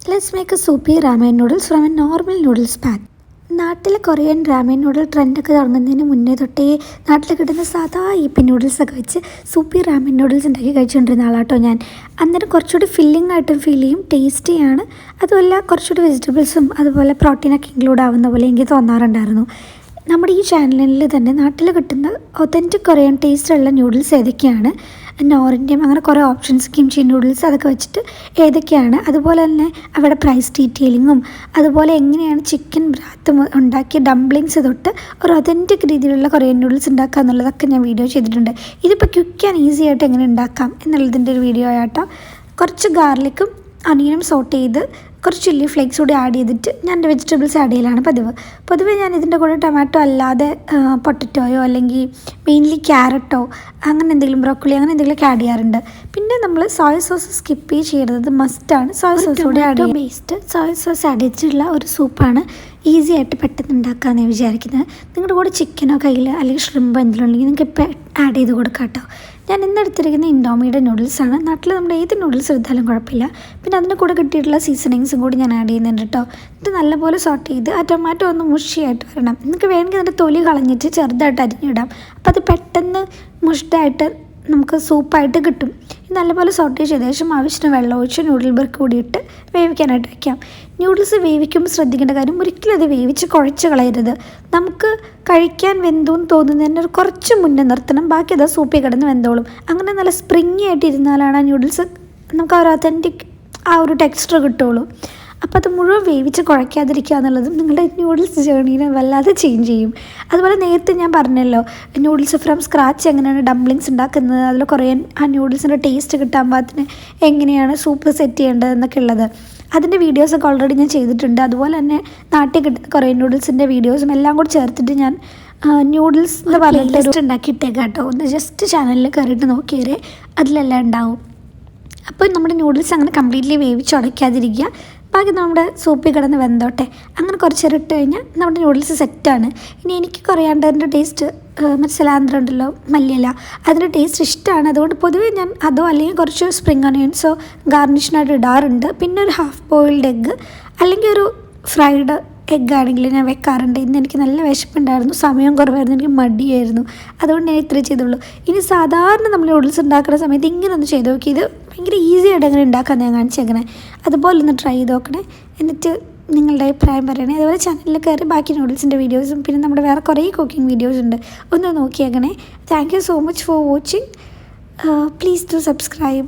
Let's make a soupy ramen noodles from a normal noodles pack. നാട്ടിലെ Korean ramen noodle ട്രെൻഡൊക്കെ തുടങ്ങുന്നതിന് മുന്നേ തൊട്ടേ നാട്ടിൽ കിട്ടുന്ന സാധാ ഈപ്പി നൂഡിൽസൊക്കെ വെച്ച് സൂപ്പി റാമൻ നൂഡിൽസ് ഉണ്ടാക്കി കഴിച്ചുകൊണ്ടിരുന്ന ആളാട്ടോ ഞാൻ. അന്നേരം കുറച്ചുകൂടി ഫില്ലിംഗ് ആയിട്ടും ഫീൽ ചെയ്യും, ടേസ്റ്റിയാണ്. അതുമല്ല കുറച്ചുകൂടി വെജിറ്റബിൾസും അതുപോലെ പ്രോട്ടീനൊക്കെ ഇൻക്ലൂഡ് ആവുന്ന പോലെ എനിക്ക് തോന്നാറുണ്ടായിരുന്നു. നമ്മുടെ ഈ ചാനലിൽ തന്നെ നാട്ടിൽ കിട്ടുന്ന ഒതൻറ്റിക് കൊറിയൻ ടേസ്റ്റുള്ള നൂഡിൽസ് ഏതൊക്കെയാണ്, നോറിൻ്റെയും അങ്ങനെ കുറേ ഓപ്ഷൻസ്, കിംചി നൂഡിൽസ് അതൊക്കെ വെച്ചിട്ട് ഏതൊക്കെയാണ്, അതുപോലെ തന്നെ അവിടെ പ്രൈസ് ഡീറ്റെയിലിങ്ങും അതുപോലെ എങ്ങനെയാണ് ചിക്കൻ ബ്രാത്ത് ഉണ്ടാക്കിയ ഡംപ്ലിങ്സ് തൊട്ട് ഒരു ഒതൻറ്റിക് രീതിയിലുള്ള കൊറിയൻ നൂഡിൽസ് ഉണ്ടാക്കുക എന്നുള്ളതൊക്കെ ഞാൻ വീഡിയോ ചെയ്തിട്ടുണ്ട്. ഇതിപ്പോൾ ക്വിക്ക് ആൻഡ് ഈസി ആയിട്ട് എങ്ങനെ ഉണ്ടാക്കാം എന്നുള്ളതിൻ്റെ ഒരു വീഡിയോ ആയിട്ടോ. കുറച്ച് ഗാർലിക്കും അനിയനും സോട്ട് ചെയ്ത് കുറച്ച് ചില്ലി ഫ്ലേക്സ് കൂടി ആഡ് ചെയ്തിട്ട് ഞാൻ വെജിറ്റബിൾസ് ആഡ് ചെയ്യലാണ് പൊതുവെ ഞാൻ ഇതിൻ്റെ കൂടെ ടൊമാറ്റോ അല്ലാതെ പൊട്ടറ്റോയോ അല്ലെങ്കിൽ മെയിൻലി ക്യാരറ്റോ അങ്ങനെ എന്തെങ്കിലും ബ്രോക്കോളി അങ്ങനെ എന്തെങ്കിലുമൊക്കെ ആഡ് ചെയ്യാറുണ്ട്. പിന്നെ നമ്മൾ സോയ സോസ് സ്കിപ്പ് ചെയ്യരുത്, മസ്റ്റാണ്. സോയ സോസ് കൂടി ആഡ് ചെയ്യാം. ബേസ്ഡ് സോയ സോസ് ആഡ് ചെയ്തിട്ടുള്ള ഒരു സൂപ്പാണ് ഈസി ആയിട്ട് പെട്ടെന്ന് ഉണ്ടാക്കാമെന്ന് ഞാൻ വിചാരിക്കുന്നത്. നിങ്ങളുടെ കൂടെ ചിക്കനോ കയ്യിൽ അല്ലെങ്കിൽ ഷ്രിമ്പോ എന്തെങ്കിലും ഉണ്ടെങ്കിൽ നിങ്ങൾക്ക് ഇപ്പോൾ ആഡ് ചെയ്ത് കൊടുക്കാം കേട്ടോ. ഞാൻ ഇന്നെടുത്തിരിക്കുന്ന ഇൻഡോമിയുടെ നൂഡിൽസാണ്. നാട്ടിൽ നമ്മുടെ ഏത് നൂഡിൽസ് എടുത്താലും കുഴപ്പമില്ല. പിന്നെ അതിൻ്റെ കൂടെ കിട്ടിയിട്ടുള്ള സീസണിങ്സും കൂടി ഞാൻ ആഡ് ചെയ്യുന്നുണ്ട് കേട്ടോ. ഇത് നല്ലപോലെ സോട്ട് ചെയ്ത് ആ ടൊമാറ്റോ ഒന്ന് മുഷിയായിട്ട് വരണം. നിങ്ങൾക്ക് വേണമെങ്കിൽ അതിൻ്റെ തൊലി കളഞ്ഞിട്ട് ചെറുതായിട്ട് അരിഞ്ഞിടാം. അപ്പോൾ അത് പെട്ടെന്ന് മുഷ്ടായിട്ട് നമുക്ക് സൂപ്പായിട്ട് കിട്ടും. നല്ലപോലെ സോട്ട് ചെയ്ത് ശേഷം ആവശ്യത്തിന് വെള്ളം ഒഴിച്ച് നൂഡിൽ ബ്രക്ക് കൂടി ഇട്ട് വേവിക്കാനായിട്ട് വയ്ക്കാം. നൂഡിൽസ് വേവിക്കുമ്പോൾ ശ്രദ്ധിക്കേണ്ട കാര്യം, ഒരിക്കലും അത് വേവിച്ച് കുഴച്ച് കളയരുത്. നമുക്ക് കഴിക്കാൻ വെന്തോന്ന് തോന്നുന്നതിന് ഒരു കുറച്ച് മുന്നേ നിർത്തണം. ബാക്കി അത് സൂപ്പിൽ കിടന്ന് വെന്തോളും. അങ്ങനെ നല്ല സ്പ്രിങ്ങി ആയിട്ട് ഇരുന്നാലാണ് ആ നൂഡിൽസ് നമുക്ക് ആ ഒരു ഒതൻറ്റിക് ആ ഒരു ടെക്സ്ചർ കിട്ടുള്ളൂ. അപ്പോൾ അത് മുഴുവൻ വേവിച്ച് കുഴയ്ക്കാതിരിക്കുക എന്നുള്ളതും നിങ്ങളുടെ നൂഡിൽസ് ജേർണീനെ വല്ലാതെ ചേഞ്ച് ചെയ്യും. അതുപോലെ നേരത്തെ ഞാൻ പറഞ്ഞല്ലോ നൂഡിൽസ് ഫ്രം സ്ക്രാച്ച് എങ്ങനെയാണ് ഡംപ്ലിങ്സ് ഉണ്ടാക്കുന്നത്, അതിൽ കുറേ ആ നൂഡിൽസിൻ്റെ ടേസ്റ്റ് കിട്ടാൻ പാകത്തിന് എങ്ങനെയാണ് സൂപ്പ് സെറ്റ് ചെയ്യേണ്ടത് എന്നൊക്കെ ഉള്ളത്, അതിൻ്റെ വീഡിയോസൊക്കെ ഓൾറെഡി ഞാൻ ചെയ്തിട്ടുണ്ട്. അതുപോലെ തന്നെ നാട്ടിൽ കിട്ടുന്ന കുറേ നൂഡിൽസിൻ്റെ വീഡിയോസും എല്ലാം കൂടി ചേർത്തിട്ട് ഞാൻ നൂഡിൽസ് എന്ന് പറഞ്ഞിട്ട് ലിസ്റ്റ് ഉണ്ടാക്കിയിട്ടേക്കാം കേട്ടോ. ഒന്ന് ജസ്റ്റ് ചാനലിൽ കയറിയിട്ട് നോക്കിയാലേ അതിലെല്ലാം ഉണ്ടാവും. അപ്പോൾ നമ്മുടെ നൂഡിൽസ് അങ്ങനെ കംപ്ലീറ്റ്ലി വേവിച്ചുടയ്ക്കാതിരിക്കുക. ബാക്കി നമ്മുടെ സൂപ്പിൽ കിടന്ന് വെന്തോട്ടെ. അങ്ങനെ കുറച്ച് നേരം ഇട്ട് കഴിഞ്ഞാൽ നമ്മുടെ നൂഡിൽസ് സെറ്റാണ്. ഇനി എനിക്ക് കൊറിയാണ്ടറിൻ്റെ ടേസ്റ്റ് സിലാന്തർ ഉണ്ടല്ലോ, മല്ലിയില, അതിൻ്റെ ടേസ്റ്റ് ഇഷ്ടമാണ്. അതുകൊണ്ട് പൊതുവേ ഞാൻ അതോ അല്ലെങ്കിൽ കുറച്ച് സ്പ്രിംഗ് ഓണിയൻസോ ഗാർണിഷിനായിട്ട് ഇടാറുണ്ട്. പിന്നെ ഒരു ഹാഫ് ബോയിൽഡ് എഗ്ഗ് അല്ലെങ്കിൽ ഒരു ഫ്രൈഡ് എഗ്ഗ് ആണെങ്കിൽ ഞാൻ വെക്കാറുണ്ട്. ഇന്ന് എനിക്ക് നല്ല വിശപ്പുണ്ടായിരുന്നു, സമയം കുറവായിരുന്നു, എനിക്ക് മടിയായിരുന്നു, അതുകൊണ്ട് ഞാൻ ഇത്രേ ചെയ്തുള്ളൂ. ഇനി സാധാരണ നമ്മൾ നൂഡിൽസ് ഉണ്ടാക്കുന്ന സമയത്ത് ഇങ്ങനെ ഒന്ന് ചെയ്ത് നോക്കി. ഇത് ഭയങ്കര ഈസി ആയിട്ട് എങ്ങനെ ഉണ്ടാക്കാമെന്ന് ഞാൻ കാണിച്ചേക്കണേ. അതുപോലെ ഒന്ന് ട്രൈ ചെയ്ത് നോക്കണേ. എന്നിട്ട് നിങ്ങളുടെ അഭിപ്രായം പറയണേ. അതുപോലെ ചാനലിൽ കയറി ബാക്കി നൂഡിൽസിൻ്റെ വീഡിയോസും പിന്നെ നമ്മുടെ വേറെ കുറേ കുക്കിംഗ് വീഡിയോസ് ഉണ്ട്, ഒന്ന് നോക്കിയേക്കണേ. Thank you so much for watching. Please do subscribe.